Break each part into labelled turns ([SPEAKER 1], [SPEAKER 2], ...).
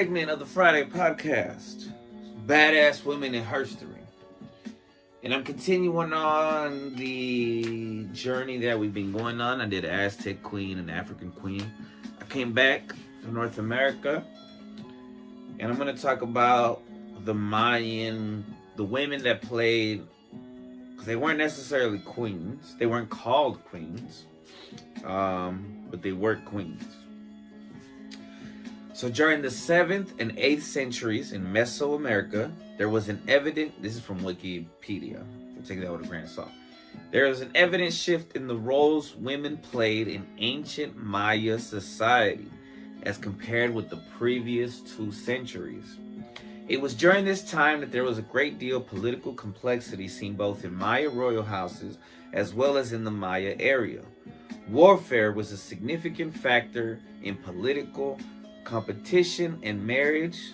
[SPEAKER 1] Segment of the Friday podcast, Badass Women in Herstory. And I'm continuing on the journey that we've been going on. I did Aztec Queen and African Queen. I came back to North America and I'm going to talk about the Mayan, the women that played, because they weren't necessarily queens. They weren't called queens, but they were queens. So during the 7th and 8th centuries in Mesoamerica, there was an evident, this is from Wikipedia, we'll take that with a grain of salt. There was an evident shift in the roles women played in ancient Maya society as compared with the previous 2 centuries. It was during this time that there was a great deal of political complexity seen both in Maya royal houses as well as in the Maya area. Warfare was a significant factor in political competition, and marriage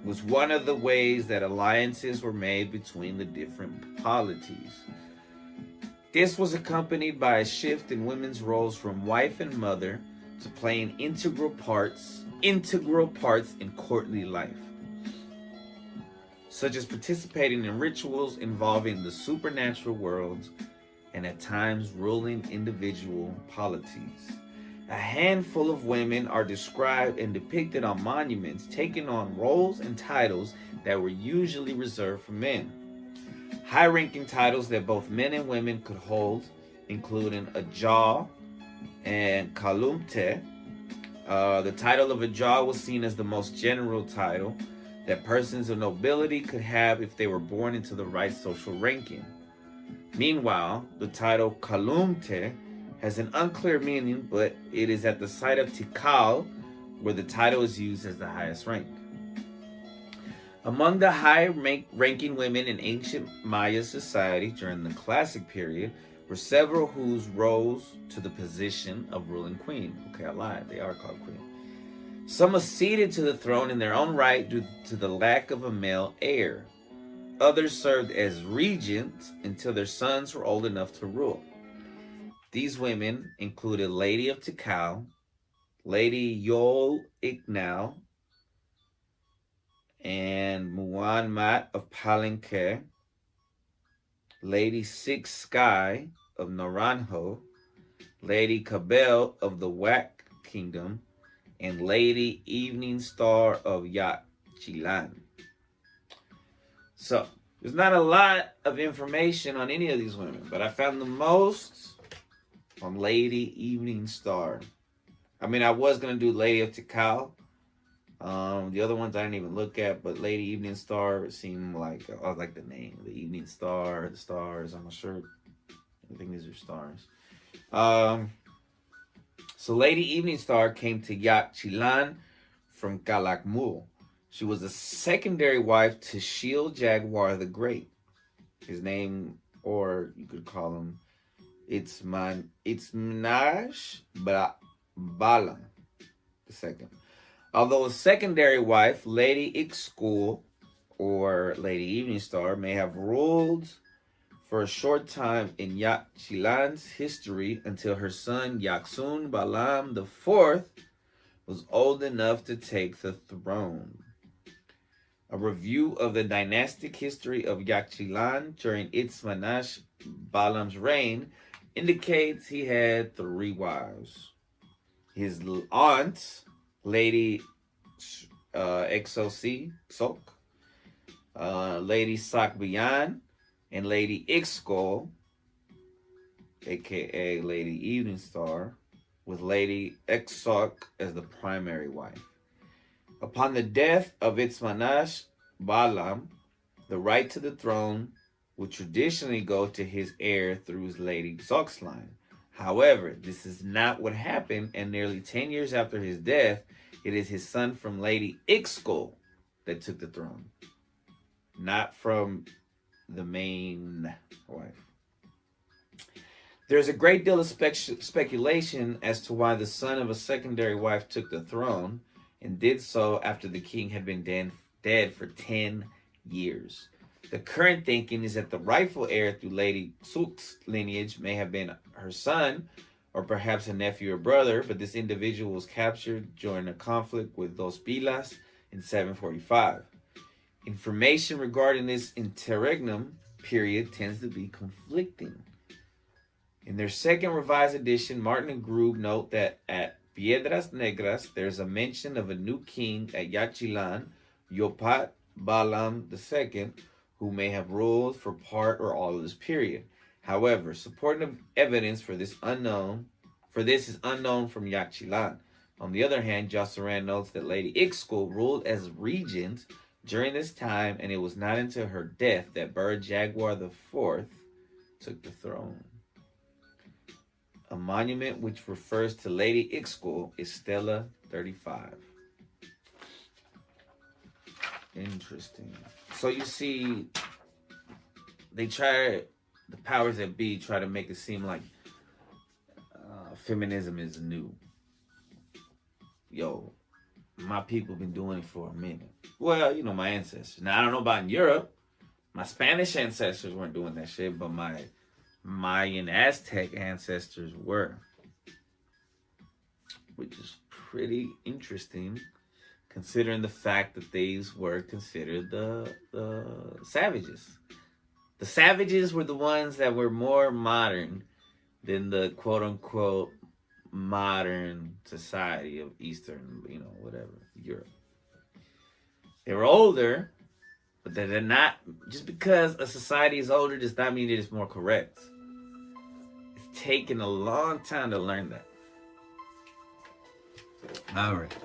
[SPEAKER 1] was one of the ways that alliances were made between the different polities. This was accompanied by a shift in women's roles from wife and mother to playing integral parts in courtly life, such as participating in rituals involving the supernatural world and at times ruling individual polities. A handful of women are described and depicted on monuments, taking on roles and titles that were usually reserved for men. High-ranking titles that both men and women could hold, including Ajah and Kalumte. The title of Ajah was seen as the most general title that persons of nobility could have if they were born into the right social ranking. Meanwhile, the title Kalumte has an unclear meaning, but it is at the site of Tikal where the title is used as the highest rank. Among the high-ranking women in ancient Maya society during the classic period were several who rose to the position of ruling queen. Okay, I lied. They are called queen. Some acceded to the throne in their own right due to the lack of a male heir. Others served as regents until their sons were old enough to rule. These women included Lady of Tikal, Lady Yol Ignal, and Muanmat of Palenque, Lady Six Sky of Naranjo, Lady Cabell of the Wak Kingdom, and Lady Eveningstar of Yaxchilan. So, there's not a lot of information on any of these women, but I found the most on Lady Eveningstar. I mean, I was going to do Lady of Tikal. The other ones I didn't even look at, but Lady Eveningstar seemed like, I like the name. The Eveningstar, the stars on my shirt. I think these are stars. So Lady Eveningstar came to Yaxchilan from Calakmul. She was a secondary wife to Shield Jaguar the Great. His name, or you could call him Itzmnaj Bala the second. Although a secondary wife, Lady Ixkul or Lady Eveningstar may have ruled for a short time in Yaxchilan's history until her son Yaxun Balam IV was old enough to take the throne. A review of the dynastic history of Yaxchilan during Itzmanash Balam's reign indicates he had 3 wives. His aunt, Lady Xoc, Lady Sakbian, and Lady Ixkol, aka Lady Eveningstar, with Lady Xoc as the primary wife. Upon the death of Itzmanash Balam, the right to the throne would traditionally go to his heir through his Lady Xoc's line. However, this is not what happened, and nearly 10 years after his death, it is his son from Lady Ixkol that took the throne, not from the main wife. There's a great deal of speculation as to why the son of a secondary wife took the throne, and did so after the king had been dead for 10 years. The current thinking is that the rightful heir through Lady Suk's lineage may have been her son, or perhaps a nephew or brother, but this individual was captured during a conflict with Dos Pilas in 745. Information regarding this interregnum period tends to be conflicting. In their second revised edition, Martin and Grube note that at Piedras Negras, there's a mention of a new king at Yachilan, Yopat Balam II, who may have ruled for part or all of this period. However, supporting evidence for this is unknown from Yachilan. On the other hand, Jossaran notes that Lady Ixcal ruled as regent during this time, and it was not until her death that Bird Jaguar IV took the throne. A monument which refers to Lady Ixcal is Stela 35. Interesting. So you see, the powers that be try to make it seem like feminism is new. Yo, my people been doing it for a minute. Well, my ancestors. Now, I don't know about in Europe. My Spanish ancestors weren't doing that shit, but my Mayan Aztec ancestors were. Which is pretty interesting, considering the fact that these were considered the savages. The savages were the ones that were more modern than the quote-unquote modern society of Eastern, whatever, Europe. They were older, but they're not. Just because a society is older does not mean it is more correct. It's taken a long time to learn that. All right.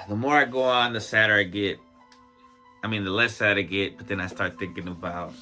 [SPEAKER 1] The more I go on, the sadder I get. The less sad I get, but then I start thinking about